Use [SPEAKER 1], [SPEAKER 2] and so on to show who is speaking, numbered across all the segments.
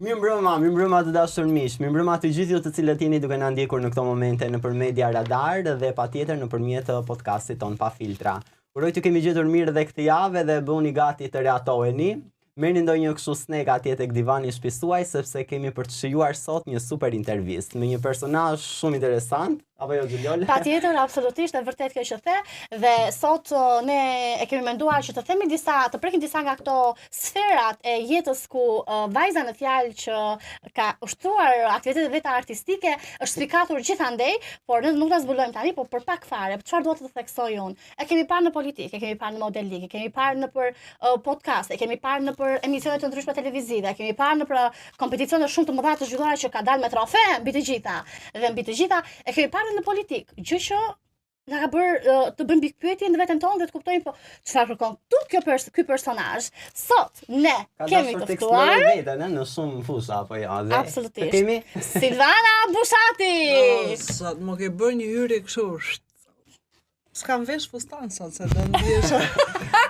[SPEAKER 1] Mirëmbrëma të dashur miq, mirëmbrëma të gjithë ju të cilët jeni duke na ndjekur në këto momente nëpër Media Radar dhe patjetër nëpërmjet podcastit ton Pa Filtra. Uroj të kemi gjetur mirë edhe këtë javë dhe bëuni gati të reatoheni. Merrni ndonjë kështu snack atje tek divani shpisuaj sepse kemi për të shijuar sot një super intervistë me një personazh shumë interesant. Apo jo Gjuliola?
[SPEAKER 2] Patjetër, absolutisht, e vërtet kjo që the, dhe sot ne e kemi menduar që të prekim disa nga këto sferat e jetës ku vajza në fjalë që ka ushtruar aktivitetet veta artistike është spikatur gjithandej, por ne nuk ta zbulojmë tani, por për pak fare, çfarë do të theksoj unë? E kemi parë në politikë, e kemi parë në modeling, e kemi parë në për podcast, e kemi parë në për emisione të ndryshme televizive, e kemi parë në për kompeticione shumë të mëdha të zhvilluara që ka dalë me trofe mbi të gjitha. Dhe mbi të gjitha e kemi parë në politikë, gjë që na ka bërë të bëjmë pikpyetje në veten tonë dhe të kuptojmë po çfarë kërkon ky personazh. Sot ne kemi të ftuar
[SPEAKER 1] vetën në shumë fusha apo jo.
[SPEAKER 2] Absolutisht.
[SPEAKER 1] Kemi
[SPEAKER 2] Silvana Bushati.
[SPEAKER 3] Sot më ke bërë një hyrje kështu. S'kam vesh fustan sot se do ndihesh.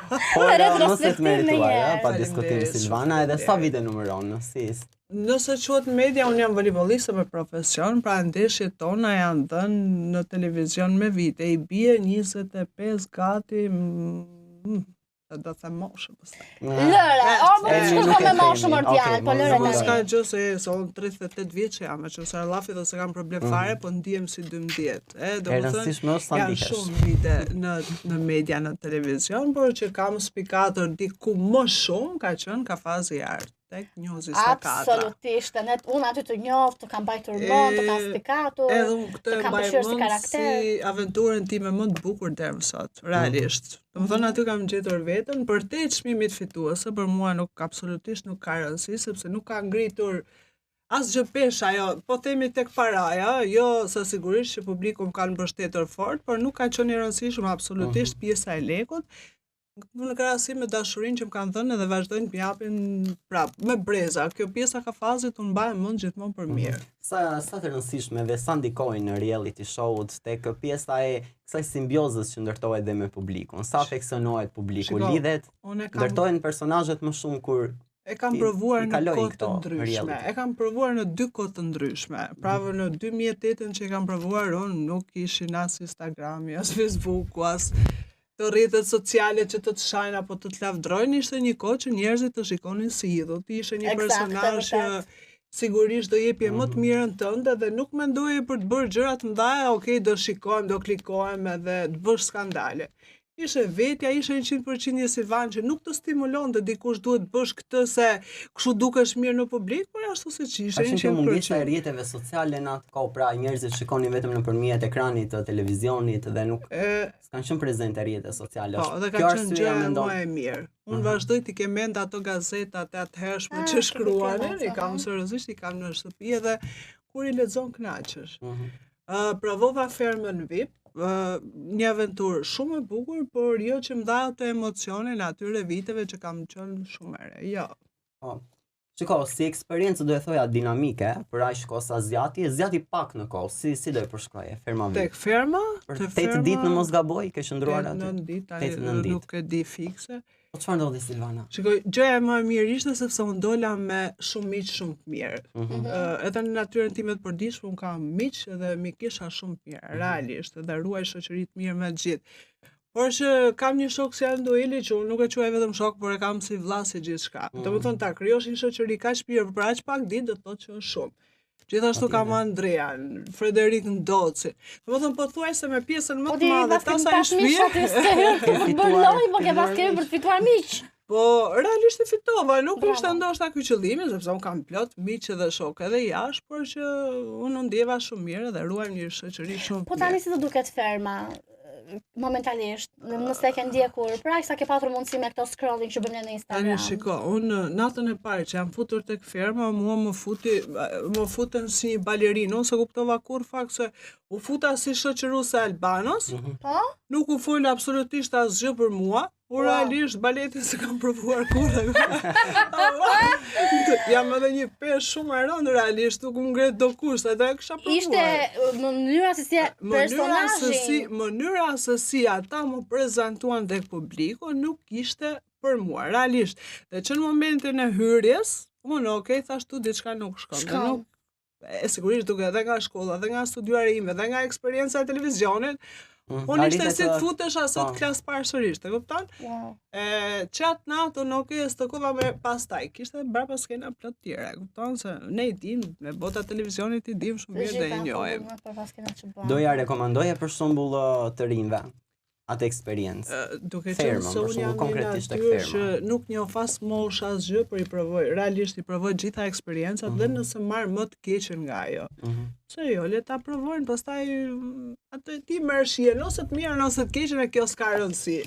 [SPEAKER 1] Po mos e merituar, pa diskutim Silvana, edhe sa vite numëron, si?
[SPEAKER 3] Nëse quhet media, unë jam voleybolliste me profesion, pra ndeshjet tona janë dhënë në televizion me vite, i bie 25 gati, do të them moshë pastaj.
[SPEAKER 2] Lëre, mund të shkoj me moshë mordial, po lëre
[SPEAKER 3] tani. S'ka
[SPEAKER 2] tani.
[SPEAKER 3] gjë se unë 38 vjeç jam, që sa llafi dhe se kam problem fare, po ndihem si 12. Domethënë janë shumë vite në media, në televizion, por që kam spikatur diku më shumë ka qenë ka fazi i artë. Tek Njozi Sakata.
[SPEAKER 2] Absolutisht, unë aty të njoft, të kam bajtur mend, të kam spikatur,
[SPEAKER 3] edhe unë këtë
[SPEAKER 2] të kam
[SPEAKER 3] mbaj
[SPEAKER 2] pëlqyer si
[SPEAKER 3] mend
[SPEAKER 2] karakter.
[SPEAKER 3] si aventurën time më të bukur deri më sot, realisht. Domethënë aty kam gjetur veten, për te çmimit fituese, për mua absolutisht nuk ka rëndësi, sepse nuk ka ngritur asgjë pesh ajo, po themi tek paraja, jo se sigurisht që publiku më kanë mbështetur fort, por nuk ka qenë e rëndësishme absolutisht pjesa e lekut. Në krahasim me dashurinë që më kanë dhënë dhe vazhdojnë të japin prapë me breza. Kjo pjesa ka fazit unë mbaj mend gjithmonë për mirë.
[SPEAKER 1] Sa të rëndësishme dhe sa ndikojnë në reality show-ut tek pjesa e kësaj simbiozës që ndërtohet dhe me publikun. Sa afeksionohet publiku, lidhet, ndërtohen personazhet më shumë kur
[SPEAKER 3] e kam provuar në kohë të ndryshme. E kam provuar në 2 kohë të ndryshme. Pra në 2008 që e kam provuar unë nuk ishin as Instagrami, as Facebooku, as të rrjetet sociale që të shajnë apo të lavdrojnë, ishte një kohë që njerëzit të shikonin si idhull. Ti ishe një personazh që sigurisht do jepje më të mirën tënde dhe nuk mendoje për të bërë gjëra të mëdha, okay, do shikojmë, do klikojmë edhe të bësh skandale. Ishe vetja, ishe 100% një Silvan që nuk të stimulon të dikush duhet bësh këtë se kështu dukesh mirë në publik, por ashtu siç ishe 100%.
[SPEAKER 1] Ka mungesa e rrjeteve sociale në atë kohë, pra njerëzit shikonin vetëm nëpërmjet ekranit të televizionit dhe nuk s'kan qenë prezente rrjetet sociale.
[SPEAKER 3] Po, dhe ka qenë gjë më e mirë. Unë vazhdoj të kem mend ato gazetat e atëhershme që shkruanin, i kam seriozisht, i kam në shtëpi edhe kur i lexon kënaqesh. Provova Fermën VIP, një aventurë shumë e bukur, por jo që më dha ato emocione në atyre viteve që kam qenë shumë e re. Jo.
[SPEAKER 1] Shiko, si eksperiencë do e thoja dinamike, për aq kohë sa zgjati pak në kohë, si do e përshkruaje Ferma VIP?
[SPEAKER 3] Tek Ferma?
[SPEAKER 1] Për 8 ditë në mos gaboj, ke qëndruar aty?
[SPEAKER 3] 9 ditë, nuk e di fikse.
[SPEAKER 1] Po çfarë ndodhi Silvana?
[SPEAKER 3] Shikoj, gjëja më e mirë ishte sepse unë dola me shumë miq shumë të mirë. Edhe në natyrën time të përditshme unë kam miq dhe mikisha shumë të mirë, realisht, dhe ruaj shoqëri të mirë me të gjithë. Por që kam një shok si Andoeli që unë nuk e quaj vetëm shok, por e kam si vlla si gjithçka. Domethënë ta krijosh një shoqëri kaq mirë për aq pak ditë do të thotë që është shumë. Gjithashtu kam Andrean, Frederik Ndoci. Domethënë pothuajse me pjesën më të madhe ta sa i shpije.
[SPEAKER 2] Po ke pas kemi për të fituar miq.
[SPEAKER 3] Po realisht e fitova, nuk ishte ndoshta ky qëllimi, sepse un kam plot miq edhe shok edhe jashtë, por që unë ndjeva shumë mirë dhe ruajm një shoqëri shumë.
[SPEAKER 2] Po tani si do duket Ferma? Momentalisht, nëse ke ndjekur, pra sa ke patur mundësi me këto scrolling që bën në Instagram.
[SPEAKER 3] Tani shiko, unë natën e parë që jam futur tek Ferma, mua më futën si një balerinë, unë se kuptova kur fakt se u futa si shoqëruese Albanos.
[SPEAKER 2] Po?
[SPEAKER 3] Nuk u fol absolutisht asgjë për mua. Realisht baletin se kam provuar kurrë. Jam edhe një peshë shumë e rëndë realisht, nuk më ngret do kusht, edhe kisha provuar.
[SPEAKER 2] Ishte mënyra se si personazhi.
[SPEAKER 3] Mënyra se si ata më prezantuan tek publiku nuk ishte për mua, realisht. Dhe që në momentin e hyrjes, Unë, okej, thash tu diçka nuk shkon. E sigurisht duke edhe nga shkolla, edhe nga studiuar ime, edhe nga eksperienca e televizionit, unë ishte si të futesh asot klas parë sërish, të kupton? Qatë natë, okej, së të kolla me pastaj, kishte brapa skena plot tjera, kupton? Se ne i dim, me bota televizionit i dim shumë mirë dhe i njojmë.
[SPEAKER 1] Doja rekomandoje për shembull të rinjve atë eksperiencë.
[SPEAKER 3] Duke qenë se unë jam një natyrë që nuk njoh fas mosh asgjë, por realisht i provoj gjitha eksperiencat dhe nëse marr më të keqen nga ajo. Se jo, le ta provojnë, pastaj atë ti merr shihen ose të mirën ose të keqen e kjo s'ka rëndësi.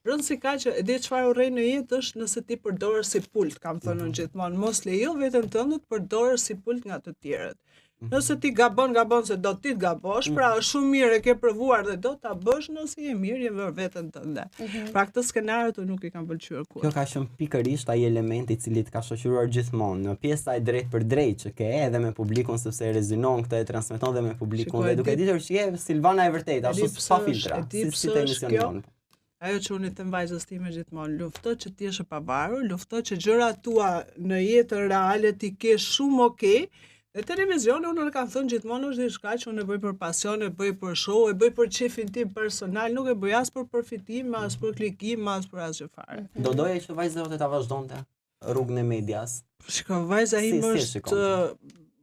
[SPEAKER 3] Rëndësi ka që e di çfarë urrej në jetë është nëse ti përdorë si pult, kam thënë unë gjithmonë, mos lejo veten tënde të përdorë si pult nga të tjerët. Nëse ti gabon se do ti të gabosh, pra është shumë mirë e ke provuar dhe do ta bësh nëse je mirë je vër veten tënde. Pra këtë skenario të nuk i kam pëlqyer kurrë.
[SPEAKER 1] Kjo ka qenë pikërisht ai elementi i cili të ka shoqëruar gjithmonë në pjesa e drejt për drejt që ke edhe me publikun sepse e rezinon këtë e transmeton dhe me publikun dhe duke ditur që je Silvana e vërtetë, ashtu pa filtra, si te emisionon.
[SPEAKER 3] Ajo që unë i them vajzës time gjithmonë, lufto që ti je pavarur, lufto që gjërat tua në jetën reale ti ke shumë okay. Në televizion unë e kam thënë gjithmonë është diçka që unë e bëj për pasion, e bëj për show, e bëj për çefin tim personal, nuk e bëj as për përfitim, as për klikim, as për asgjë fare.
[SPEAKER 1] Do doja që vajza jote ta vazhdonte rrugën e medias.
[SPEAKER 3] Shiko, vajza ime është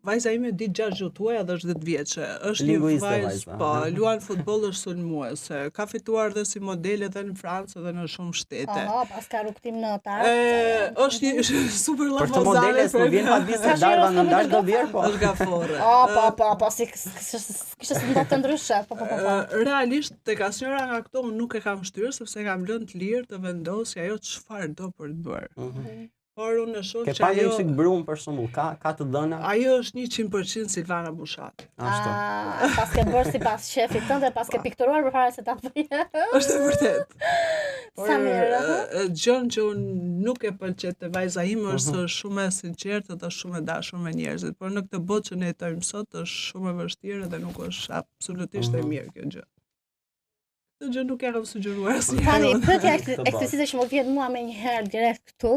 [SPEAKER 3] vajza ime di 6 gjuhë tuaja dhe është 10 vjeçe. Është një vajzë, po, luan futboll është sulmuese. Ka fituar dhe si model edhe në Francë dhe në shumë shtete.
[SPEAKER 2] Pas ka rrugtim në tar.
[SPEAKER 3] Është një super lavozare.
[SPEAKER 1] Për të modeles më vjen pa bisë darva në ndar do bjer, po.
[SPEAKER 3] Është gafore.
[SPEAKER 2] Po, si kishte ndotë të ndryshe. Po.
[SPEAKER 3] Realisht tek asnjëra nga këto unë nuk e kam shtyrë sepse kam lënë të lirë të vendosë ajo çfarë do për të bërë. Por unë shoh që
[SPEAKER 1] ajo çik brum për shembull, ka të dhëna.
[SPEAKER 3] Ajo është 100% Silvana Bushati.
[SPEAKER 1] Ashtu.
[SPEAKER 2] Pas ke bërë sipas shefit tënd dhe pas ke pikturuar përpara se ta bëje.
[SPEAKER 3] Është vërtet.
[SPEAKER 2] Sa mirë.
[SPEAKER 3] Gjën që unë nuk e pëlqej te vajza ime është shumë e sinqertë dhe shumë e dashur me njerëzit, por në këtë botë që ne jetojmë sot është shumë e vështirë dhe nuk është absolutisht e mirë kjo gjë. Këtë gjë nuk e kam sugjeruar asnjëherë.
[SPEAKER 2] Tani, pyetja eksplicite që më vjen mua më një herë direkt këtu,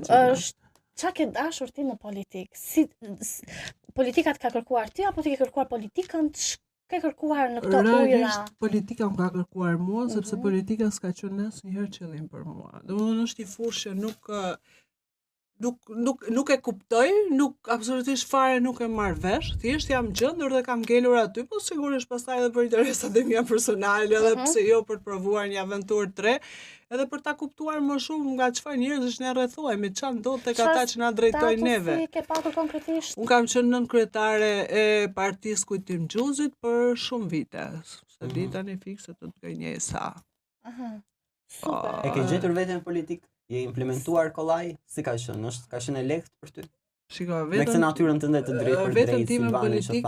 [SPEAKER 2] është çka ke dashur ti në politikë? Si politika të ka kërkuar ti apo ti ke kërkuar politikën? Ke kërkuar në këto ujëra?
[SPEAKER 3] Realisht politika më ka kërkuar mua sepse politika s'ka qenë asnjëherë qëllim për mua. Domethënë është një fushë që nuk e kuptoj, absolutisht fare nuk e marr vesh, thjesht jam gjendur dhe kam ngelur aty, po sigurisht pastaj edhe për interesat e mia personale, edhe pse jo për të provuar një aventurë të re, edhe për ta kuptuar më shumë nga çfarë njerëzish ne rrethohemi, çfarë ndodh tek ata që na drejtojnë neve.
[SPEAKER 2] Si ke patur konkretisht?
[SPEAKER 3] Unë kam qenë nënkryetare e Partisë Kujtim Xhuzit për shumë vite, se di tani fikse të gënjesa.
[SPEAKER 2] Super.
[SPEAKER 1] E ke gjetur veten në politikë? Je implementuar kollaj? Si ka qenë? Ka qenë e lehtë për ty?
[SPEAKER 3] Shiko,
[SPEAKER 1] me këtë natyrën tënde të drejtë për drejtë,
[SPEAKER 3] vetëm time politik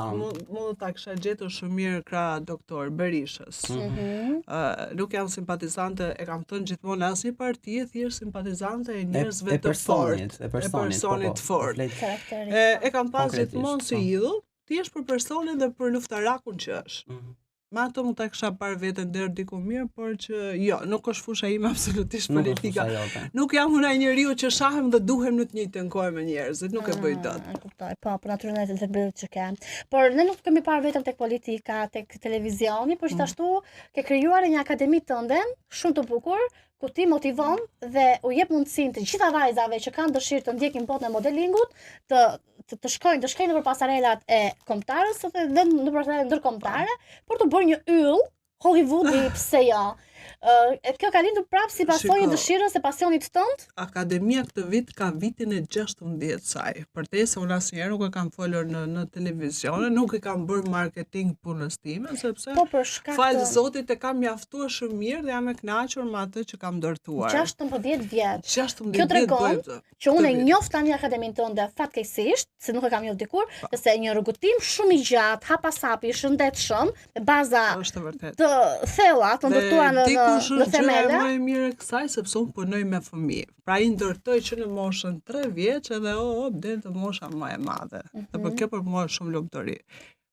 [SPEAKER 3] mund ta kisha gjetur shumë mirë krah doktor Berishës. Nuk jam simpatizante, e kam thënë gjithmonë asnjë partie, thjesht simpatizante e njerëzve të fortë, e personit të fortë. E kam pas gjithmonë si idhull, thjesht për personin dhe për luftarakun që është. Me ato mund ta kisha parë veten deri diku mirë, por që jo, nuk është fusha ime absolutisht politika. Nuk jam unë ai njeriu që shahem dhe duhem në të njëjtën kohë me njerëzit, nuk e bëj dot.
[SPEAKER 2] Kuptoj, po, për natyrën e të që ke. Por ne nuk kemi parë vetëm tek politika, tek televizioni, por gjithashtu ke krijuar një akademi tënde, shumë të bukur, ku ti motivon dhe u jep mundësinë të gjitha vajzave që kanë dëshirë të ndjekin botën e modelingut, të shkojnë nëpër pasarelat e kombëtarës dhe në pasarelat ndërkombëtare për të bërë një yll Hollywoodi, pse jo. Kjo ka lindur prapë si pasojë dëshirës e pasionit tënd?
[SPEAKER 3] Akademia këtë vit ka vitin e 16 saj. Përtesa unë asnjëherë nuk e kam folur në televizion, nuk e kam bërë marketing punës time, sepse fal Zotit e kam mjaftuar shumë mirë dhe jam e kënaqur me atë që kam ndërtuar.
[SPEAKER 2] 16 vjet.
[SPEAKER 3] 16
[SPEAKER 2] Kjo tregon që unë e njoh tani akademinë tënde fatkeqësisht, se nuk e kam njohur dikur, se një rrugëtim shumë i gjatë, hapasapi, i shëndetshëm, me baza të thella të ndërtuara në themele.
[SPEAKER 3] Më e mirë e kësaj sepse unë punoj me fëmijë. Pra i ndërtoj që në moshën 3 vjeç edhe del të mosha më e madhe. Dhe për kjo për mua është shumë lumturi.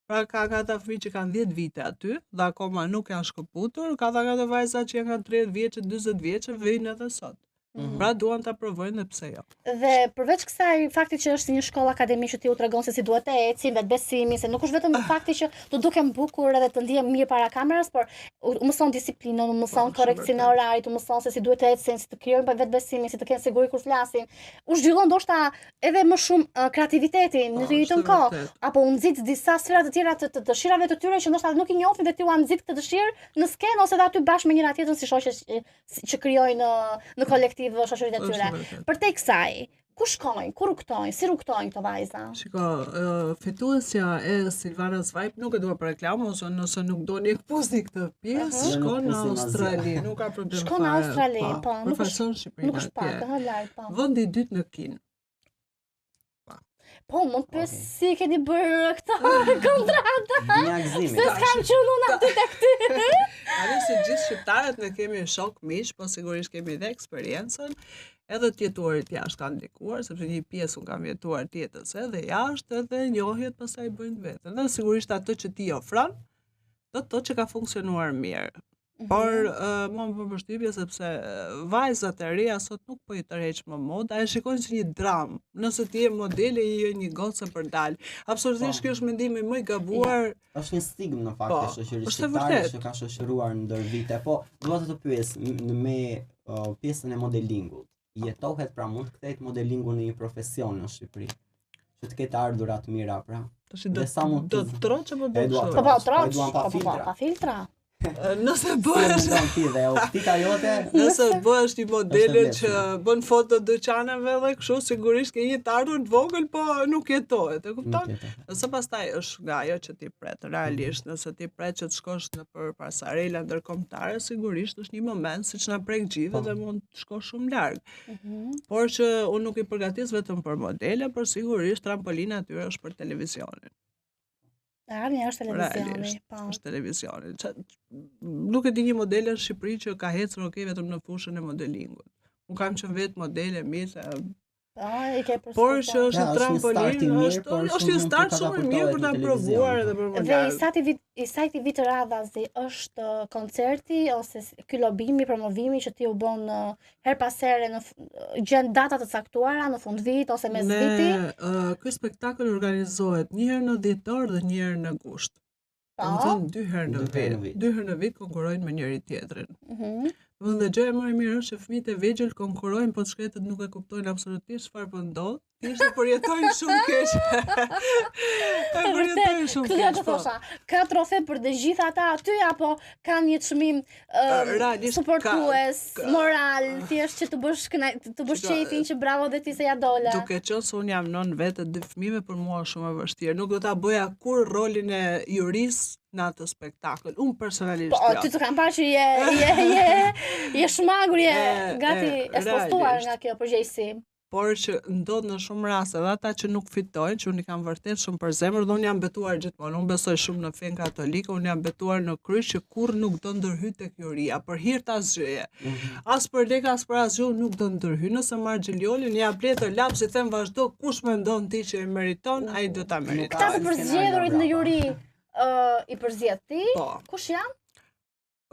[SPEAKER 3] Pra ka ata fëmijë që kanë 10 vite aty dhe akoma nuk janë shkëputur, ka ata vajza që janë 30 vjeçë, 40 vjeçë, vijnë edhe sot. Pra duan ta provojnë dhe pse jo.
[SPEAKER 2] Dhe përveç kësaj fakti që është një shkollë akademike që ti u tregon se si duhet të ecim, vetbesimi, se nuk është vetëm fakti që të dukem bukur edhe të ndihem mirë para kamerës, por u mëson disiplinën, u mëson korrekcion e orarit, u mëson se si duhet të ecin, si të krijojnë vetbesimin, si të kenë siguri kur flasin. U zhvillon ndoshta edhe më shumë kreativiteti në të njëjtën kohë, apo u nxit disa sfera të tjera të dëshirave të tyre që ndoshta nuk i njohin dhe ti u nxit këtë dëshirë në skenë ose aty bashkë me njëra tjetrën si shoqe që krijojnë në kolektiv shoqëritë e tyre. Përtej kësaj, ku shkojnë, ku rrugtojnë, si rrugtojnë këto vajza?
[SPEAKER 3] Shiko, fituesja e Silvana's Vibe nuk e dua për reklamë, ose nëse nuk doni ekspozoni këtë pjesë, shkon në Australi, nuk ka problem.
[SPEAKER 2] Shkon në Australi, po,
[SPEAKER 3] nuk është
[SPEAKER 2] pak, lart, po.
[SPEAKER 3] Vendi i dytë në Kinë.
[SPEAKER 2] Po, mund të pyes si keni bërë këtë kontratë?
[SPEAKER 1] Një gëzimi.
[SPEAKER 2] Se s'kam qenë unë aty tek ty.
[SPEAKER 3] Ajo si gjithë shqiptarët ne kemi shok miq, po sigurisht kemi edhe eksperiencën, edhe të jetuarit jashtë kanë ndikuar, sepse një pjesë unë kam jetuar tjetës edhe jashtë, edhe njohjet pastaj bëjnë vetën. Dhe sigurisht ato që ti ofron, do të thotë që ka funksionuar mirë. Por më bën përshtypje sepse vajzat e reja sot nuk po i tërheq më moda, e shikojnë si një dramë. Nëse ti je modele i je një gocë për dal. Absolutisht ky është mendimi më i gabuar.
[SPEAKER 1] Është një stigmë në fakt e shoqërisë shqiptare që ka shoqëruar ndër vite. Po, dua të pyes me pjesën e modelingut. Jetohet pra mund të kthehet modelingu në një profesion në Shqipëri? Që të ketë ardhura të mira pra.
[SPEAKER 3] Do të troç apo do të
[SPEAKER 2] Po, troç. Pa filtra.
[SPEAKER 3] Nëse bëhesh Nëse bëhesh një modele që bën foto dyqaneve dhe kështu, sigurisht ke një të ardhur të vogël, po nuk jetohet, e kupton? Nëse pastaj është nga ajo që ti pret, realisht, nëse ti pret që të shkosh nëpër pasarela ndërkombëtare, sigurisht është një moment siç na prek gjithë dhe mund të shkosh shumë larg. Por që unë nuk i përgatis vetëm për modele, por sigurisht trampolina aty është për televizionin.
[SPEAKER 2] Ardhmja është televizioni, po.
[SPEAKER 3] Është televizioni. Nuk e di një modele në Shqipëri që ka ecur vetëm në fushën e modelingut. Unë kam qenë vetë modele mirë. Por që është trampolin, është një start shumë i mirë për ta provuar edhe për model.
[SPEAKER 2] Dhe i sajti vit radhazi është koncerti ose ky lobimi, promovimi që ti u bën her pas here në gjën data të caktuara në fund vit ose mes viti.
[SPEAKER 3] Ky spektakël organizohet një herë në dhjetor dhe një herë në gusht. Domethënë dy herë në vit. Dy herë në vit konkurrojnë me njëri tjetrin. Dhe gjëja më e mirë është që fëmijët e vegjël konkurrojnë, po shkretët nuk e kuptojnë absolutisht çfarë po ndodh. Thjesht përjetojnë shumë keq. Përjetojnë shumë keq.
[SPEAKER 2] Thosha, ka trofe për të gjithë ata aty apo kanë një çmim suportues, moral, thjesht që të bësh çefin që bravo dhe ti se ja dola.
[SPEAKER 3] Duke qenë se unë jam nën vetë 2 fëmijëve, për mua është shumë e vështirë. Nuk do ta bëja kur rolin e juris në atë spektakël. Unë personalisht
[SPEAKER 2] po, ty të kam parë që je shmagur, je gati ekspostuar nga kjo përgjegjësi.
[SPEAKER 3] Por që ndodh në shumë raste edhe ata që nuk fitojnë, që unë i kam vërtet shumë për zemër, dhe unë jam betuar gjithmonë. Unë besoj shumë në fen katolike, unë jam betuar në kryq që kurrë nuk do ndërhyj tek juria, për hir të asgjëje. As për lek, as për asgjë nuk do ndërhyj. Nëse marr Xheliolin, ja bletër lapsi, them vazhdo, kush mendon ti që e meriton, ai do ta meriton.
[SPEAKER 2] Këta të përzgjedhurit në juri i përzgjedh ti? Kush janë?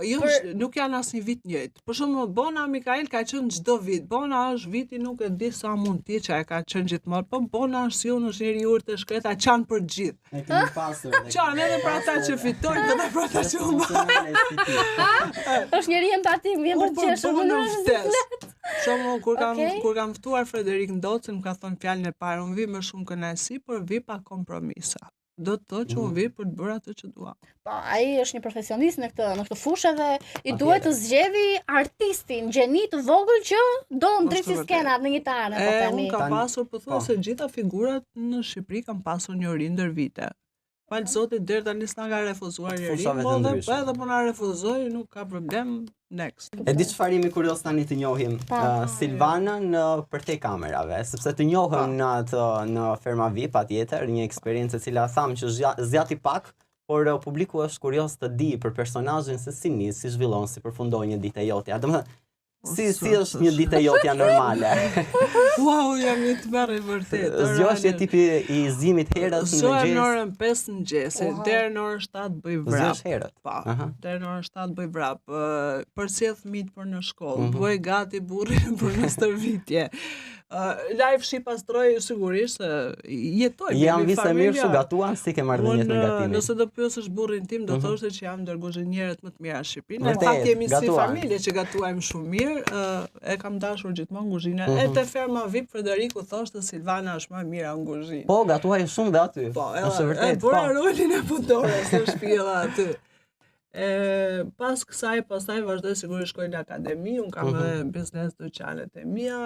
[SPEAKER 3] Jo, nuk janë asnjë vit njëjtë. Për shembull, Bona Mikael ka qenë çdo vit. Bona është viti nuk e di sa mund ti që e ka qenë gjithmonë, po Bona është si unë, është njëri i urtë shkreta, qanë për gjithë.
[SPEAKER 1] E kemi pasur.
[SPEAKER 3] Qanë edhe për ata që fitojnë, edhe për ata që
[SPEAKER 2] është njëri empati, vjen për të qeshur.
[SPEAKER 3] Shumë kur kam ftuar Frederik Ndocin, më ka thënë fjalën e parë, unë vi me shumë kënaqësi, por vi pa kompromisa. Do të thotë që unë vi për të bërë atë që dua.
[SPEAKER 2] Po, ai është një profesionist në këtë fushë dhe i duhet të zgjedhë artistin, gjeni të vogël që do ndrejtë skenat në gitarë, po themi.
[SPEAKER 3] Unë kam pasur pothuajse gjitha figurat në Shqipëri kam pasur një uri ndër vite. Falë Zotit deri tani s'na ka refuzuar njëri, po edhe po na refuzoi, nuk ka problem. Next.
[SPEAKER 1] E di çfarë jemi kurioz tani të njohim Silvanën përtej kamerave, sepse të njohëm në Ferma VIP patjetër, një eksperiencë e cila tham që zgjati pak, por publiku është kurioz të di për personazhin se si zhvillon, si përfundoi një ditë e jotja. Domethënë, Si është një ditë jotja normale?
[SPEAKER 3] Wow, jam një të merë e vërtet.
[SPEAKER 1] Zgjohesh je tipi I zimit herët në mëngjes?
[SPEAKER 3] Zgjohem në orën 5 në mëngjes, deri në orën 7 bëj vrap.
[SPEAKER 1] Zgjohesh herët?
[SPEAKER 3] Po, deri në orën 7 bëj vrap. Përcjell fëmijët për në shkollë, bëj gati burrin për në stërvitje. Live shi pastroj sigurisht jetoj me
[SPEAKER 1] jam vise mirë shu gatuan si ke marrëdhëniet negative.
[SPEAKER 3] Nëse do pyesësh burrin tim do thoshte që jam ndër guzhinierët më të mira në Shqipëri. Ne fakt jemi si familje që gatuajmë shumë mirë. E kam dashur gjithmonë kuzhinën. E te ferma VIP Frederiku thoshte Silvana është më e mira në kuzhinë.
[SPEAKER 1] Po, gatuaj shumë dhe aty.
[SPEAKER 3] Po, është vërtet. Po, rolin e punëtores në shtëpi aty. Pastaj vazhdoj sigurisht shkoj në akademi, unë kam edhe biznes dyqanet e mia,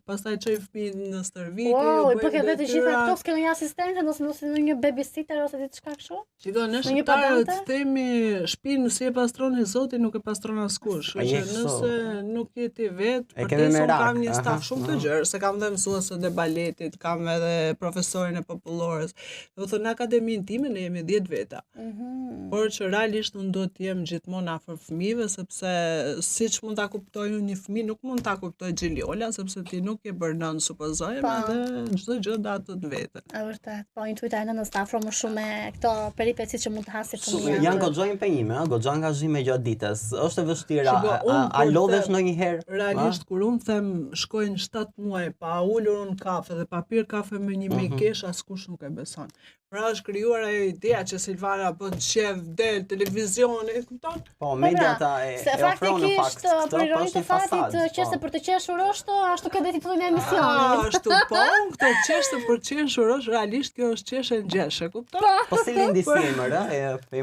[SPEAKER 3] pastaj çoj fëmijën në stërvitje,
[SPEAKER 2] ju bëj vetë të gjitha këto, s'ke ndonjë asistente ose ndonjë babysitter ose diçka kështu?
[SPEAKER 3] Shikoj, ne shqiptarët themi shtëpinë si e pastron Zoti, nuk e pastron askush. Nëse nuk je ti vetë, përse kam një staf shumë të gjerë, se kam dhe mësuesët e baletit, kam edhe profesorin e popullores. Do të thonë në akademinë time ne jemi 10 veta. Por që realisht unë duhet të jem gjithmonë afër fëmijëve, sepse siç mund ta kuptoj unë një fëmijë, nuk mund ta kuptoj Gjiliola, sepse ti nuk je bërë nën, supozojmë, edhe çdo gjë datë të vetë.
[SPEAKER 2] Është vërtet. Po intuitojnë në stafro më shumë me këto peripeci që mund të hasi fëmijë.
[SPEAKER 1] Janë goxhë impenjime, goxhë angazhime gjatë ditës. Është e vështirë. A lodhesh ndonjëherë?
[SPEAKER 3] Realisht kur unë them shkojnë 7 muaj pa ulur unë kafe dhe pa pirë kafe me një mikesh, askush nuk e beson. Pra është krijuar ajo idea që Silvana bën shef del televizioni, e kupton?
[SPEAKER 1] Po, mediata e ofron në fakt.
[SPEAKER 2] Faktikisht të fatit qeshte për të qeshur është ashtu që deti fillojnë emisionin.
[SPEAKER 3] Ashtu po, këto qeshte për të qeshur është realisht kjo është qeshë ngjeshë, e kupton?
[SPEAKER 1] Po si lindi si emër,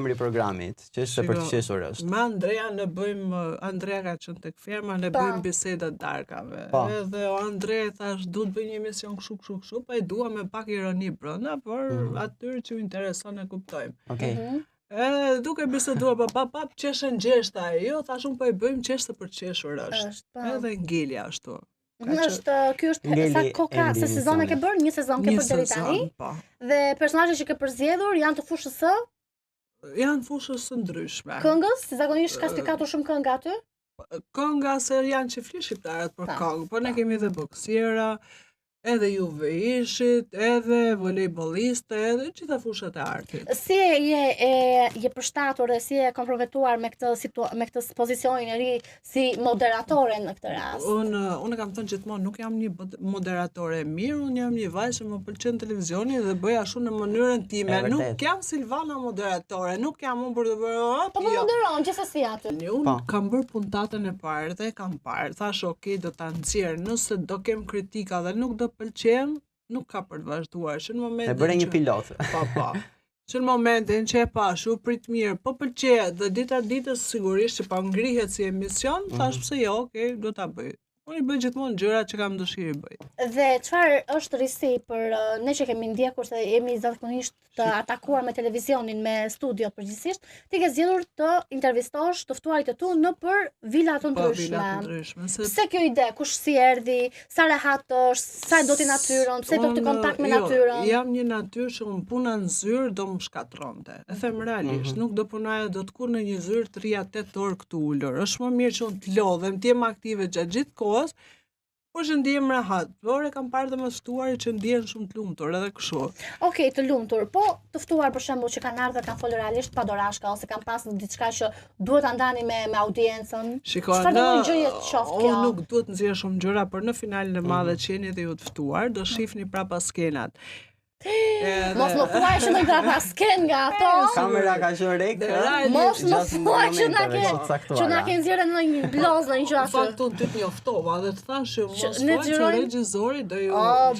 [SPEAKER 1] emri programit, qeshte për të qeshur është.
[SPEAKER 3] Me Andrea ne bëjmë, Andrea ka qenë tek ferma, ne bëjmë biseda darkave. Edhe Andrea thash duhet bëj një emision kështu, pa e dua me pak ironi brenda, por atyre që u intereson e kuptojmë.
[SPEAKER 1] Okej.
[SPEAKER 3] Duke biseduar pa qeshën gjeshta e jo, thash unë po e bëjmë qeshtë për qeshur është. Edhe ngelja ashtu.
[SPEAKER 2] Ky është sa koka, se sezon e ke bërë, një sezon ke bërë deri tani. Dhe personazhet që ke përzgjedhur janë të fushës së?
[SPEAKER 3] Janë fushës së ndryshme.
[SPEAKER 2] Këngës, si zakonisht ka spikatur shumë këngë aty?
[SPEAKER 3] Kënga se janë çifti shqiptarët për këngë, por ne kemi edhe boksiera, edhe juve ishit, edhe volejboliste, edhe gjitha fushat e artit.
[SPEAKER 2] Si je përshtatur dhe si je komprometuar me këtë pozicionin e ri si moderatore në këtë rast?
[SPEAKER 3] Unë kam thënë gjithmonë, nuk jam një moderatore e mirë, unë jam një vajzë që më pëlqen televizioni dhe bëj ashtu në mënyrën time. Nuk jam Silvana moderatore, nuk jam unë për të bërë.
[SPEAKER 2] Po moderon gjithsesi aty.
[SPEAKER 3] Unë kam bërë puntatën e parë dhe kam parë. Thash, okay, do ta nxjerr, nëse do kem kritika dhe nuk do pëlqem, nuk ka për të vazhduar. Që në momentin
[SPEAKER 1] e bëre një pilot.
[SPEAKER 3] Po. Që në momentin që e pash, u prit mirë, po pëlqejet dhe dita ditës sigurisht që pa ngrihet si emision, thash pse jo, okay, do ta bëj. Unë i bëj gjithmonë gjërat që kam dëshirë bëj.
[SPEAKER 2] Dhe çfarë është risi për ne që kemi ndjekur se jemi zakonisht të atakuar me televizionin, me studio përgjithsisht, ti ke zgjedhur të intervistosh të ftuarit e tu në për vila të ndryshme. Pse kjo ide? Kush si erdhi? Sa rehat është? Sa do ti natyrën? Pse do të kontakt me natyrën?
[SPEAKER 3] Jam një natyrë që unë puna në zyrë do më shkatronte. E them realisht, nuk do punoja dot kur në një zyrë 3-8 orë këtu ulur. Është më mirë që unë të lodhem, të jem aktive gjatë gjithë kohës, por që ndihem rehat. Por e kam parë dhe më ftuarit që ndihen shumë të lumtur edhe kështu.
[SPEAKER 2] Okej, të lumtur, po të ftuar për shembull që kanë ardhur kanë folur realisht pa dorashka ose kanë pasur diçka që duhet ta ndani me audiencën.
[SPEAKER 3] Çfarë do të gjëje të qoftë kjo? Unë nuk duhet të nxjerr shumë gjëra, por në finalin e madh që jeni dhe ju të ftuar, do shihni prapa skenat.
[SPEAKER 2] Mos më thuaj që në grapa sken nga ato.
[SPEAKER 1] Kamera ka qenë rek.
[SPEAKER 2] Mos më thuaj që na ke nxjerrë në një blozë një gjë aty.
[SPEAKER 3] Faktu ti të njoftova dhe të thash që mos thuaj që regjizori do ju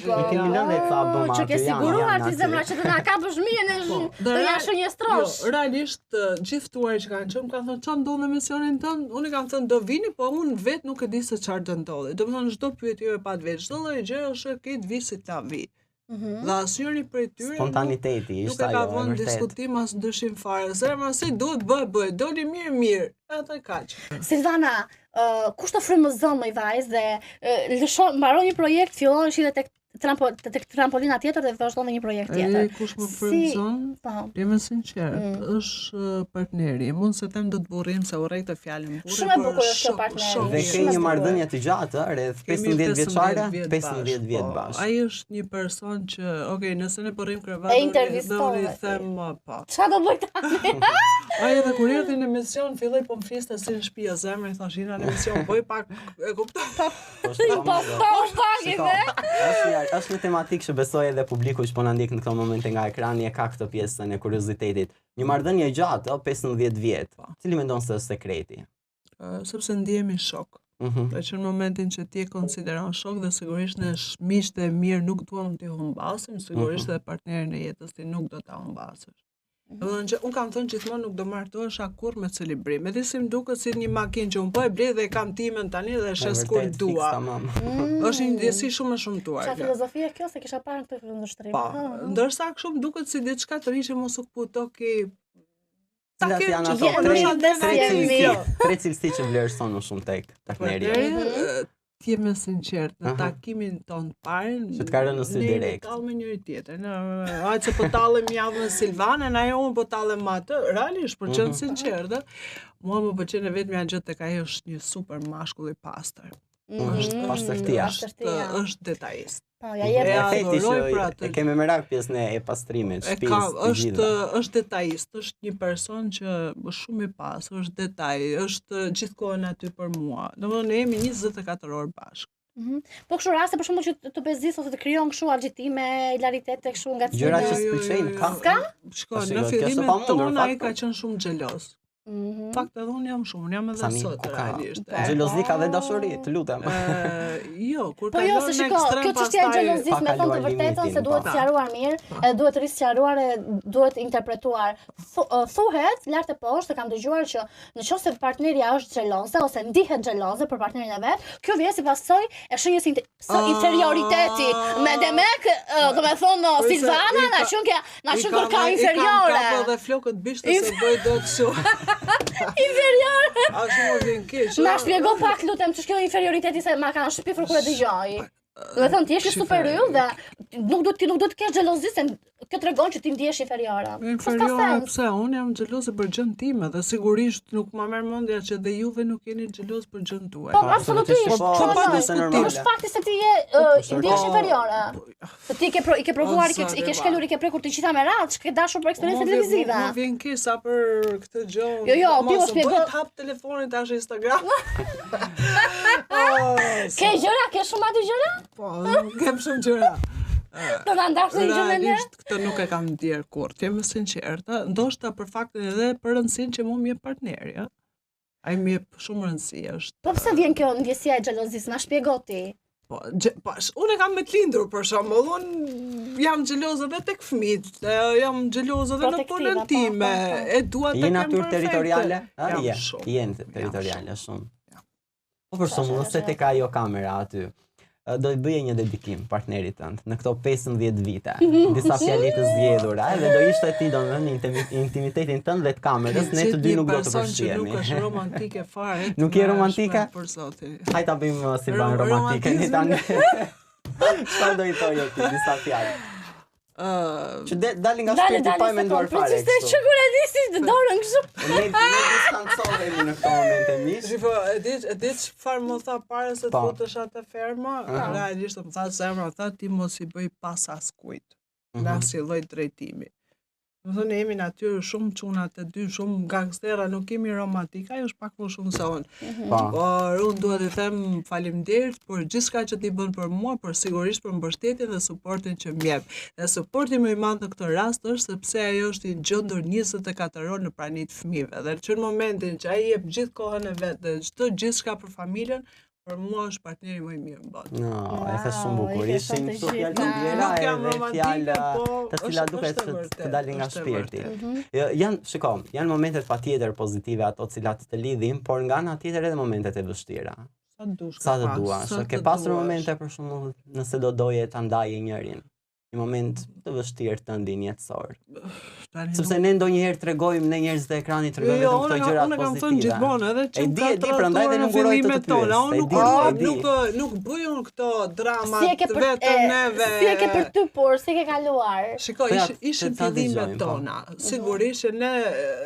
[SPEAKER 1] kemi lënë ca bëma.
[SPEAKER 2] Që ke siguruar ti zemra që të na kapësh mirë do ja shënjestrosh.
[SPEAKER 3] Realisht gjithë ftuarit që kanë qenë kanë thënë çfarë ndodh në emisionin tënd. Unë kam thënë do vini, po unë vet nuk e di se çfarë do ndodhi. Domethënë çdo pyetje e pat vet, çdo lloj gjë është ke të vi si ta vi. Dhe asnjëri prej tyre
[SPEAKER 1] spontaniteti ishte ajo.
[SPEAKER 3] Nuk e ka vënë diskutim as dyshim fare. Zemra si duhet bëj, doli mirë. Atë kaq.
[SPEAKER 2] Silvana, kush të frymëzon më vajzë dhe mbaron një projekt, fillon shi tek tek trampolina tjetër dhe vazhdon një projekt tjetër.
[SPEAKER 3] Kush më frymëzon? Jemi sinqert, është partneri. Mund se them do të burrim se urrej këtë fjalën burri.
[SPEAKER 2] Shumë e bukur është kjo partneri.
[SPEAKER 1] Dhe ke një marrëdhënie të gjatë, rreth 15 vjeçare, 15 vjet bashkë.
[SPEAKER 3] Ai është një person që, nëse ne burrim krevat, do i them po.
[SPEAKER 2] Çfarë do bëj tani?
[SPEAKER 3] Ai edhe kur erdhi në emision filloi po më fliste si në shtëpi o zemër, i thashë në emision bëj pak e kuptoj.
[SPEAKER 1] Është një tematikë që besoj edhe publiku që po na ndjek në këto momente nga ekrani e ka këtë pjesën e kuriozitetit. Një marrëdhënie gjatë, 15 vjet. Cili mendon se është sekreti?
[SPEAKER 3] Sepse ndihemi shok. Dhe që në momentin që ti e konsideron shok dhe sigurisht në miqtë e mirë nuk duam t'i humbasim, sigurisht edhe partnerin e jetës ti nuk do ta humbasësh. Unë kam thënë gjithmonë nuk do martohesh kurrë me celebrim. Edhe si më duket si një makinë që unë po e blej dhe e kam timen tani dhe shes kur dua. Është një ndjesi shumë e shumtuar.
[SPEAKER 2] Çfarë filozofia kjo se kisha parë këtë kundërshtrim.
[SPEAKER 3] Ndërsa kështu më duket si diçka të ri që mos u kputoki.
[SPEAKER 1] Cilat janë ato tre cilësi që vlerëson më shumë tek partneri?
[SPEAKER 3] Ti je më sinqert në takimin ton të parë,
[SPEAKER 1] që të ka rënë në sy direkt.
[SPEAKER 3] Ne tallëm me njëri tjetrin. Hajde se po tallem javën Silvanën, ajo unë po tallem me atë. Realisht për qenë sinqertë, mua më pëlqen vetëm gjë tek ai është një super mashkull i pastër.
[SPEAKER 1] Është pastërtia.
[SPEAKER 3] Është detajist.
[SPEAKER 2] Po, ja jep
[SPEAKER 1] e kemi merak pjesën e pastrimit, shtëpisë.
[SPEAKER 3] Është detajist, është një person që është shumë i pastër, është detaj, është gjithkohën aty për mua. Domethënë ne jemi 24 orë bashkë.
[SPEAKER 2] Po kështu raste për shembull që të bezdis ose të krijon kështu argjitime, hilaritete kështu nga
[SPEAKER 1] gjëra që s'pëlqejnë ka.
[SPEAKER 2] Ska?
[SPEAKER 3] Shko, në fillimin tonë ai ka qenë shumë xheloz. Fakt edhe unë jam shumë, unë jam edhe sot realisht.
[SPEAKER 1] Xhelozi ka dhe dashuri, të lutem.
[SPEAKER 3] Jo, kur
[SPEAKER 2] po jo, se shiko, kjo çështje e xhelozisë me thënë të vërtetën se duhet sqaruar mirë, edhe duhet risqaruar e duhet interpretuar. Thuhet lart e poshtë, kam dëgjuar që nëse partnerja është xheloze ose ndihet xheloze për partnerin e vet, kjo vjen si pasojë e shenjës inferioriteti. Me demek, domethënë Silvana na shon kur ka inferiore.
[SPEAKER 3] Ka edhe flokët bishtë se bëj dot kështu.
[SPEAKER 2] Inferior.
[SPEAKER 3] A shumë vjen keq.
[SPEAKER 2] Na shpjego pak lutem ç'është kjo inferioriteti se ma kanë shpifur kur e dëgjoj. Do të thonë ti je super yll dhe nuk do të kesh xhelozi se kjo tregon që ti ndihesh inferiore.
[SPEAKER 3] Inferiore pse? Unë jam xheloze për gjën time dhe sigurisht nuk ma merr mendja që dhe juve nuk jeni xheloz për gjën tuaj.
[SPEAKER 2] Po absolutisht. Është fakti se ti je ndihesh inferiore. Se ti i ke provuar, i ke shkelur, i ke prekur të gjitha me radhë, ke dashur për eksperiencë televizive.
[SPEAKER 3] Nuk vjen keq sa për këtë gjë.
[SPEAKER 2] Jo, ti mos shpjego.
[SPEAKER 3] Hap telefonin tash Instagram.
[SPEAKER 2] Ke gjëra, ke shumë aty gjëra?
[SPEAKER 3] Po, kem shumë gjëra.
[SPEAKER 2] Do na ndash një gjë me ne?
[SPEAKER 3] Këtë nuk e kam ndier kurrë, të jem sinqertë, ndoshta për faktin edhe për rëndësinë që mua më jep partneri, ëh. Ai më jep shumë rëndësi është.
[SPEAKER 2] Po pse vjen kjo ndjesia e xhelozisë? Na shpjego ti.
[SPEAKER 3] Po, unë e kam me të lindur për shembull, unë jam xheloze edhe tek fëmijët, jam xheloze edhe në punën time, e dua të kem
[SPEAKER 1] je natyrë territoriale? Je territoriale shumë. Po për shembull, nëse tek ajo kamera aty, do të bëje një dedikim partnerit tënd në këto 15 vite. Disa fjalë të zgjedhura, edhe do ishte ti domethënë intimitetin tënd dhe të kamerës, ne të dy nuk do të përshihemi.
[SPEAKER 3] Nuk është romantike fare.
[SPEAKER 1] Nuk je romantike?
[SPEAKER 3] Për zotin.
[SPEAKER 1] Hajde ta bëjmë si ban romantike ne tani. Çfarë do i thojë ti disa fjalë? Që dalin nga shpirti pa e menduar fare.
[SPEAKER 2] Precisisht çokoladisti të dorën kështu.
[SPEAKER 1] Ne distancohemi në këtë moment e miq.
[SPEAKER 3] Po, e di çfarë më tha para se të futesh atë ferma, realisht më tha zemra, tha ti mos i bëj pas askujt. Nga si lloj drejtimi. Do të thonë jemi natyrë shumë çuna të dy, shumë gangstera, nuk kemi romantik, ajo është pak më shumë se unë. Por unë duhet të them faleminderit për gjithçka që ti bën për mua, por sigurisht për mbështetjen dhe suportin që më jep. Dhe suporti më i madh në këtë rast është sepse ajo është i gjendur 24 orë në praninë të fëmijëve. Dhe që në momentin që ai jep gjithë kohën e vet dhe çdo gjithçka për familjen, për mua është partneri më i mirë në botë.
[SPEAKER 1] No, e the shumë bukur. Ishin këto fjalë të ndjera edhe fjalë të cilat duket të dalin nga shpirti. Janë momentet patjetër pozitive ato të cilat të lidhin, por nga ana tjetër edhe momentet e vështira. Sa të duash. Ke pasur momente për shembull nëse do doje ta ndaje njërin. një moment të vështirë të ndin jetësor. Sepse ne ndonjëherë tregojmë ne njerëzit e ekranit tregojmë vetëm këto gjëra pozitive.
[SPEAKER 3] Unë kam thënë gjithmonë edhe që
[SPEAKER 1] di prandaj dhe nuk uroj të
[SPEAKER 3] pyes. Nuk bëj unë këto drama vetëm neve.
[SPEAKER 2] Si e ke për ty por, si e ke kaluar?
[SPEAKER 3] Shikoj, ishin fillimet tona. Sigurisht ne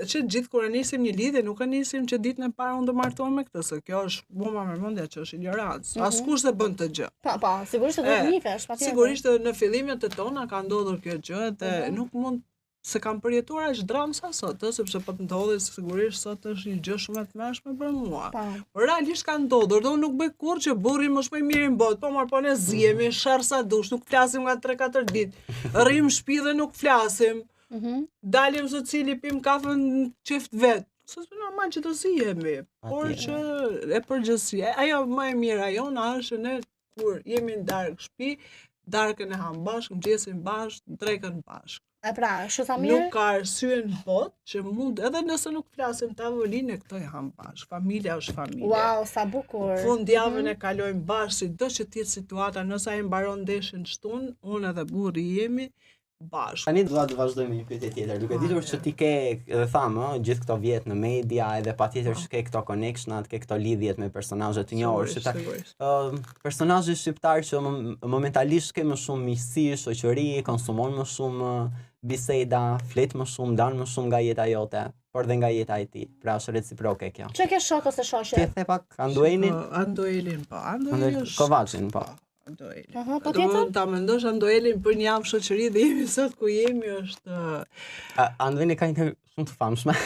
[SPEAKER 3] që gjithë kur nisim një lidhje nuk e nisim që ditën e parë unë do martohem me këtë, se kjo është bomba mërmendja që është ignorancë. Askush se bën të gjë.
[SPEAKER 2] Po, sigurisht do të nifesh, patjetër.
[SPEAKER 3] Sigurisht në fillimet e tona ka ndodhur kjo gjë dhe nuk mund se kam përjetuar aq dramë sa sot, sepse po të ndodhi sigurisht sot është një gjë shumë e tmerrshme për mua. Por realisht ka ndodhur, do nuk bëj kurrë që burri më është më i miri në botë, po marr po ne zihemi, sharr sa dush, nuk flasim nga 3-4 ditë. Rrim në shtëpi dhe nuk flasim. Dalim secili pim kafe në çift vet. S'është normal që të zihemi, por që e përgjithësia, ajo më e mira jona është ne kur jemi në darkë shtëpi, darkën e ham bashkë, mëngjesin bashkë, drekën bashkë.
[SPEAKER 2] E pra, shumë mirë.
[SPEAKER 3] Nuk ka arsye në botë që mund, edhe nëse nuk flasim tavolinë e këto i ham bashkë. Familja është familje.
[SPEAKER 2] Wow, sa bukur.
[SPEAKER 3] Fundjavën e kalojmë bashkë, sido që të jetë situata, nëse ai mbaron ndeshjen shtunë, unë edhe burri jemi bashkë.
[SPEAKER 1] Tani do të vazhdojmë një pyetje tjetër. Duke ditur që ti ke, edhe thamë, gjithë këto vjet në media, edhe patjetër që ke këto connectionat, ke këto lidhjet me personazhe të njohur, personazhe shqiptar që momentalisht ke më shumë miqësi, shoqëri, konsumon më shumë biseda, flet më shumë, dan më shumë nga jeta jote, por dhe nga jeta e tij. Pra është reciproke kjo.
[SPEAKER 2] Çe ke shok ose shoqe?
[SPEAKER 1] Ti the pak Andoelin?
[SPEAKER 3] Andoelin, po. Andoelin është
[SPEAKER 1] Kovaçin, po.
[SPEAKER 3] Andoelin.
[SPEAKER 2] Po tjetër?
[SPEAKER 3] Ta mendosh Andoelin për një javë shoqëri dhe jemi sot ku jemi është
[SPEAKER 1] Andoeli ka një shumë të famshme.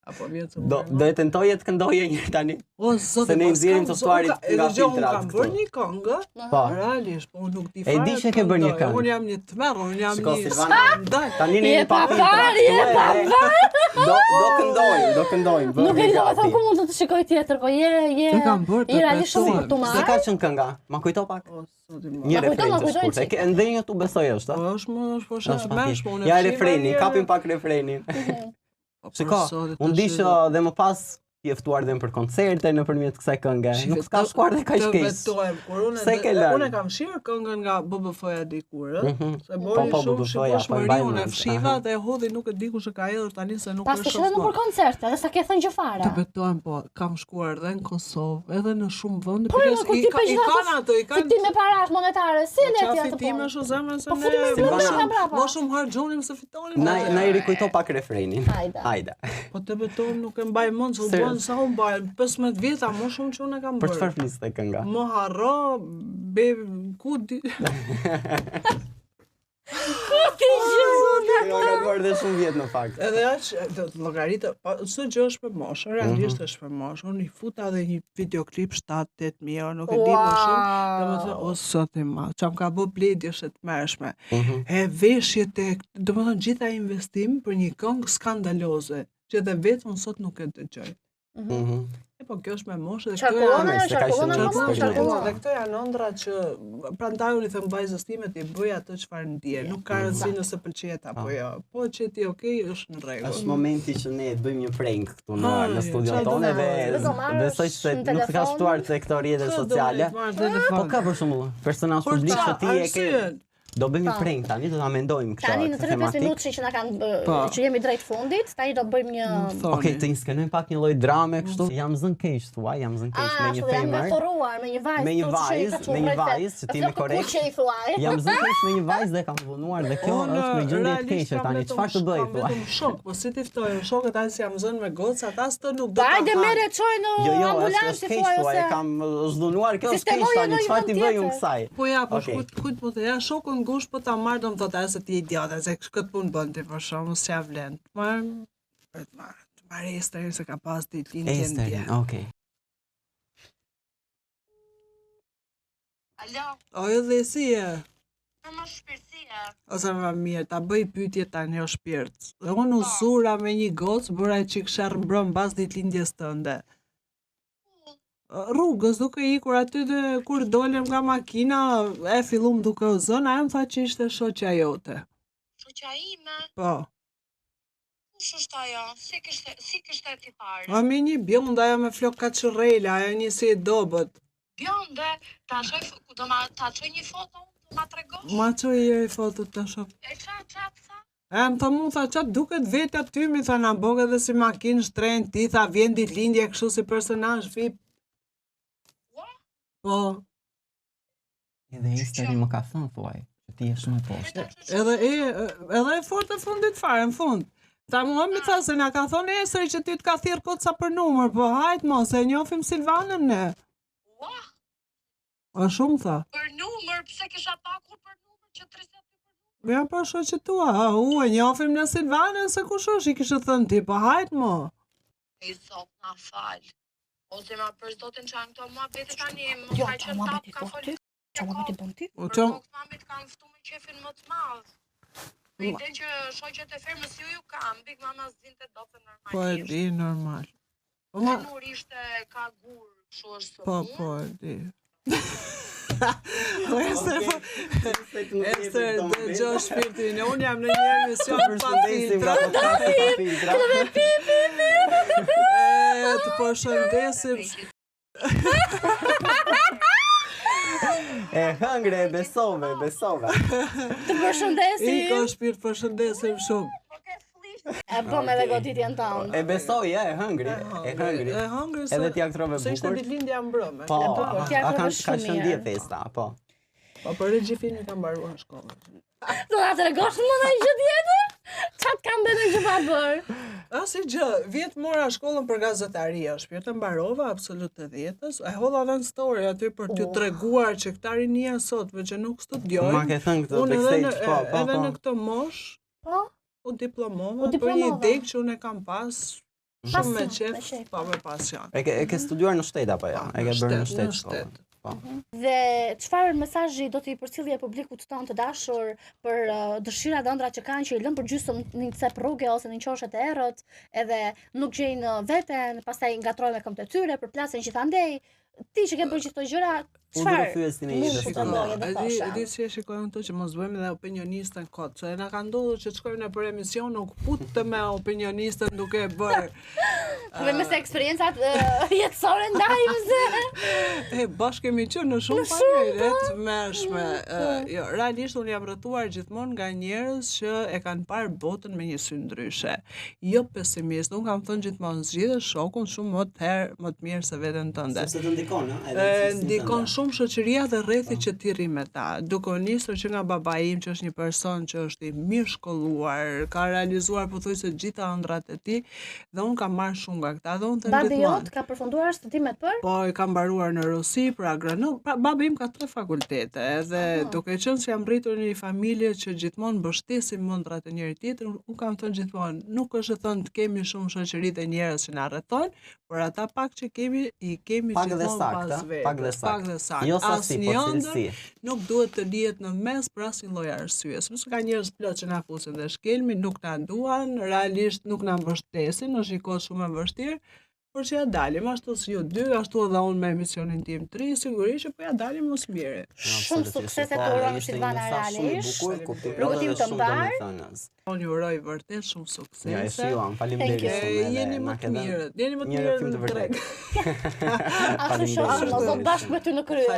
[SPEAKER 3] Apo vjetë
[SPEAKER 1] do e tentoje të këndoje një tani.
[SPEAKER 3] O zot,
[SPEAKER 1] se ne nxjerrim të tuarit nga filtrat.
[SPEAKER 3] Kam bërë një këngë.
[SPEAKER 1] Po.
[SPEAKER 3] Realisht, po unë nuk di fare.
[SPEAKER 1] E di që ke bërë një këngë.
[SPEAKER 3] Unë jam një tmerr, unë jam një
[SPEAKER 1] tani ne pa do këndojmë.
[SPEAKER 2] Nuk e di thon ku mund të shikoj tjetër, po je realisht shumë fortunar.
[SPEAKER 1] Se ka qenë kënga? Ma kujto pak. Një refren të shkurtë. E ndej YouTube besoj është,
[SPEAKER 3] a? Është më shumë.
[SPEAKER 1] Ja refreni, kapim pak refrenin. Shiko, unë di që dhe më pas i ftuar dhe për koncerte nëpërmjet kësaj këngë. Nuk ka shkuar dhe kaq keq.
[SPEAKER 3] Unë kam shirë këngën nga BBF-ja dikur, se bëri shumë shpërshmëri, unë e fshiva dhe e hodhi, nuk e di kush e ka hedhur tani se nuk është
[SPEAKER 2] shumë. Pas të për koncerte, edhe sa ke thënë gjë fare.
[SPEAKER 3] Të betohem, po, kam shkuar edhe në Kosovë, edhe në shumë vende, i kanë ato, i kanë
[SPEAKER 2] fitime parash monetare, si ne ti ato.
[SPEAKER 3] Fitime shumë zemrën se ne. Mo shumë harxhonim se fitonim.
[SPEAKER 1] Na i rikujto pak refrenin. Hajde.
[SPEAKER 3] Po të betohem, nuk e mbaj mend se u sa unë bajë, 15 vjeta, më shumë që unë e kam bërë.
[SPEAKER 1] Për çfarë flisë të kënga?
[SPEAKER 3] Më harro, ku di...
[SPEAKER 2] Ku ti gjithë?
[SPEAKER 1] Jo, ka bërë dhe shumë vjetë në fakt.
[SPEAKER 3] Edhe aqë, llogaritë, së gjë është për moshë, realisht është për moshë. Unë i futa dhe një videoklip 7-8 mijë, nuk e di më shumë, dhe më thë, o sot e ma, që më ka bë bledje është të mërshme. E veshjet e, dhe më thë, gjitha investim për një këngë skandaloze, që dhe vetë unë sot nuk e dëgjoj. Po kjo është me moshë dhe këto janë ëndra që prandaj unë i them vajzës time ti bëj atë çfarë ndje, nuk ka rëndësi nëse pëlqet apo jo. Po që ti okay, është në rregull.
[SPEAKER 1] Është momenti që ne bëjmë një prank këtu në studion tonë dhe besoj se nuk ka shtuar te këto rrjete sociale. Po ka për shembull personazh publik që ti e ke. Do bëjmë një prank tani, do ta mendojmë këtë.
[SPEAKER 2] Tani në 35 minutë që na kanë që jemi drejt fundit, tani do bëjmë një
[SPEAKER 1] Okej, të inskenojmë pak një lloj drame kështu. Jam zën keq thua, jam zën keq me një femër. Me një vajzë që ti më korrekt. Jam zën keq me një vajzë dhe kam punuar dhe kjo është në gjendje të keqe tani. Çfarë të bëj thua?
[SPEAKER 3] Vetëm shok, po si ti ftojnë shokët as jam zën me gocat, as të nuk do ta.
[SPEAKER 2] Hajde merre çoj në ambulancë thua ose.
[SPEAKER 1] Jo, kam zhdunuar kjo është keq tani. Çfarë ti bëj unë kësaj?
[SPEAKER 3] Po ja, po kujt po të ja shokun ngush po ta marr do më thotë se ti idiotë, se këtë punë bën ti për shkakun s'ja vlen. Marr Ester se ka pas ditë lindjen ndje.
[SPEAKER 1] Okej.
[SPEAKER 4] Alo.
[SPEAKER 3] Ojo dhe si e?
[SPEAKER 4] Më shpirtësia.
[SPEAKER 3] Ose më mirë, ta bëj pyetje tani o shpirt. Dhe unë usura me një gocë, bëra çik sherr mbrëm pas ditëlindjes tënde. Rrugës duke ikur aty dhe kur dolem nga makina e fillum duke u zënë, ajo më tha që ishte shoqja jote.
[SPEAKER 4] Shoqja ime?
[SPEAKER 3] Po.
[SPEAKER 4] Kush është ajo? Si kishte ti parë?
[SPEAKER 3] A me një bjonde ajo me flok kaçurrela, ajo një si e dobët.
[SPEAKER 4] Bjonde? Ta çoj një foto? ma tregosh?
[SPEAKER 3] Ma që i fotot të shop.
[SPEAKER 4] E qa tha?
[SPEAKER 3] Më tha mu, tha qatë duket vetë aty, mi tha na boke dhe si makinë shtrenjë, ti tha vjen ditëlindje kështu si personazh VIP. Po.
[SPEAKER 1] Edhe Instagram më ka thënë thuaj, që ti je shumë e poshtë.
[SPEAKER 3] Edhe e fort e fundit fare, në fund. Ta mua mi tha se na ka thonë Esri që ti t'ka thirr kotsa për numër, po hajt mos, e njohim Silvanën ne. A shumë tha.
[SPEAKER 4] Për numër, pse kisha takur për numër që 30 për numër?
[SPEAKER 3] Ja po shoqë tua, e njohim në Silvanën se kush është, i kishte thënë ti, po hajt mo.
[SPEAKER 4] I thot na fal. Ose ma për zotin që anë këto mua bete tani,
[SPEAKER 2] Jo,
[SPEAKER 4] më
[SPEAKER 2] qa mua beti po ty? Qa mua beti bën ty?
[SPEAKER 3] O
[SPEAKER 4] Për kokë mamit kam ftu me qefin më të madh. Në ide që shoqet e fermës ju kam, big mama zinte dopën normalisht.
[SPEAKER 3] Po e di, normal. Po
[SPEAKER 4] Ma...
[SPEAKER 3] ma...
[SPEAKER 4] Nur ishte ka gur, kështu është së
[SPEAKER 3] Po e di. Po Ester, dëgjoj shpirtin, unë jam në një emision pa filtra. Të përshëndesim.
[SPEAKER 1] E hëngre, besove.
[SPEAKER 2] Të përshëndesim.
[SPEAKER 3] Iko shpirt, përshëndesim shumë.
[SPEAKER 2] E bëm edhe goditjen tonë.
[SPEAKER 1] E besoj, e hëngri. Edhe t'ja këtrove
[SPEAKER 3] se ishte
[SPEAKER 1] bukur.
[SPEAKER 3] ditëlindja mbrëmë.
[SPEAKER 1] Po,
[SPEAKER 2] t'ja
[SPEAKER 1] ka
[SPEAKER 2] këtrove shumë
[SPEAKER 1] shëndje
[SPEAKER 2] mirë.
[SPEAKER 1] festa, po.
[SPEAKER 3] Po për regjifin kam mbaruar shkollën.
[SPEAKER 2] Do na tregosh më ndonjë gjë tjetër? Çat kam bërë gjë pa bërë?
[SPEAKER 3] Si gjë, vjet mora shkollën për gazetaria, shpirt e mbarova absolut të 10-s. E hodha edhe në story aty për t'ju treguar që këta rinia sot, që nuk studiojnë.
[SPEAKER 1] Ma ke thënë këtë
[SPEAKER 3] Unë
[SPEAKER 1] backstage, po.
[SPEAKER 3] edhe në këtë mosh,
[SPEAKER 2] Po.
[SPEAKER 3] u diplomova, për një dek që unë e kam pas, shumë me qef, pa me pasion.
[SPEAKER 1] E ke studiuar në shtet apo ja? E ke bërë në shtet shkollën? Po.
[SPEAKER 2] Dhe çfarë mesazhi do t'i përcjellje publikut tonë të dashur për dëshirat ëndra që kanë që i lënë për gjysmë në një cep rruge ose në një qoshe të errët, edhe nuk gjejnë veten, pastaj ngatrojnë me këmbët e tyre, përplasen gjithandej. Ti që ke bërë gjithë këto gjëra, çfarë?
[SPEAKER 3] E di si e shikojmë këtu që mos bëjmë edhe opinionistën kot, se na ka ndodhur që të shkojmë në për emision nuk putë me opinionistën duke e bërë.
[SPEAKER 2] Me se eksperiencat jetësore ndajmë.
[SPEAKER 3] Bashkë kemi qenë në shumë familje të mërshme. Jo, realisht unë jam rrethuar gjithmonë nga njerëz që e kanë parë botën me një sy ndryshe. Jo pesimist, unë kam thënë gjithmonë zgjidhe shokun shumë më të mirë se veten tënde.
[SPEAKER 1] Sepse të ndikon,
[SPEAKER 3] ndikon shumë shoqëria dhe rrethi që ti rri me ta. Duke nisur që nga baba im që është një person që është i mirë shkolluar, ka realizuar pothuajse të gjitha ëndrat e tij dhe unë kam marrë shumë nga këta. Dhe unë
[SPEAKER 2] babi jot ka përfunduar studimet për?
[SPEAKER 3] Po, i kam mbaruar në Rusi për agronom. Babi im ka 3 fakultete, edhe duke qenë se jam rritur në një familje që gjithmonë mbështesim ëndrat e njëri tjetrit, unë kam thënë gjithmonë, nuk është të thënë të kemi shumë shoqëri dhe njerëz që na rrethojnë, por ata pak që kemi i kemi gjithmonë pas vetë. Pak dhe sakt.
[SPEAKER 1] Jo sasi, po cilësi.
[SPEAKER 3] Nuk duhet të lihet në mes për asnjë lloj arsye. Sepse ka njerëz plot që na fusin dhe shkelmin, nuk na duan, realisht nuk na mbështesin, është një kohë shumë e vështirë. Por që ja dalim, ashtu si ju dy, ashtu edhe unë me emisionin tim 3, sigurisht që po ja dalim mos mire.
[SPEAKER 2] Shumë sukses e të urojmë Silvana realisht. Rrugëtim të mbar.
[SPEAKER 3] Unë ju uroj vërtet shumë sukses.
[SPEAKER 1] Ja, e shiuam, faleminderit shumë.
[SPEAKER 3] Jeni më të mirë, jeni më të mirë në treg.
[SPEAKER 2] Ashtu shohim, do të bashkë me ty në krye.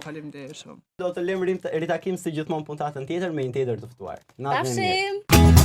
[SPEAKER 3] Faleminderit shumë.
[SPEAKER 1] Do të lëmë ritakim si gjithmonë puntatën tjetër me një tjetër të ftuar.
[SPEAKER 2] Tashim.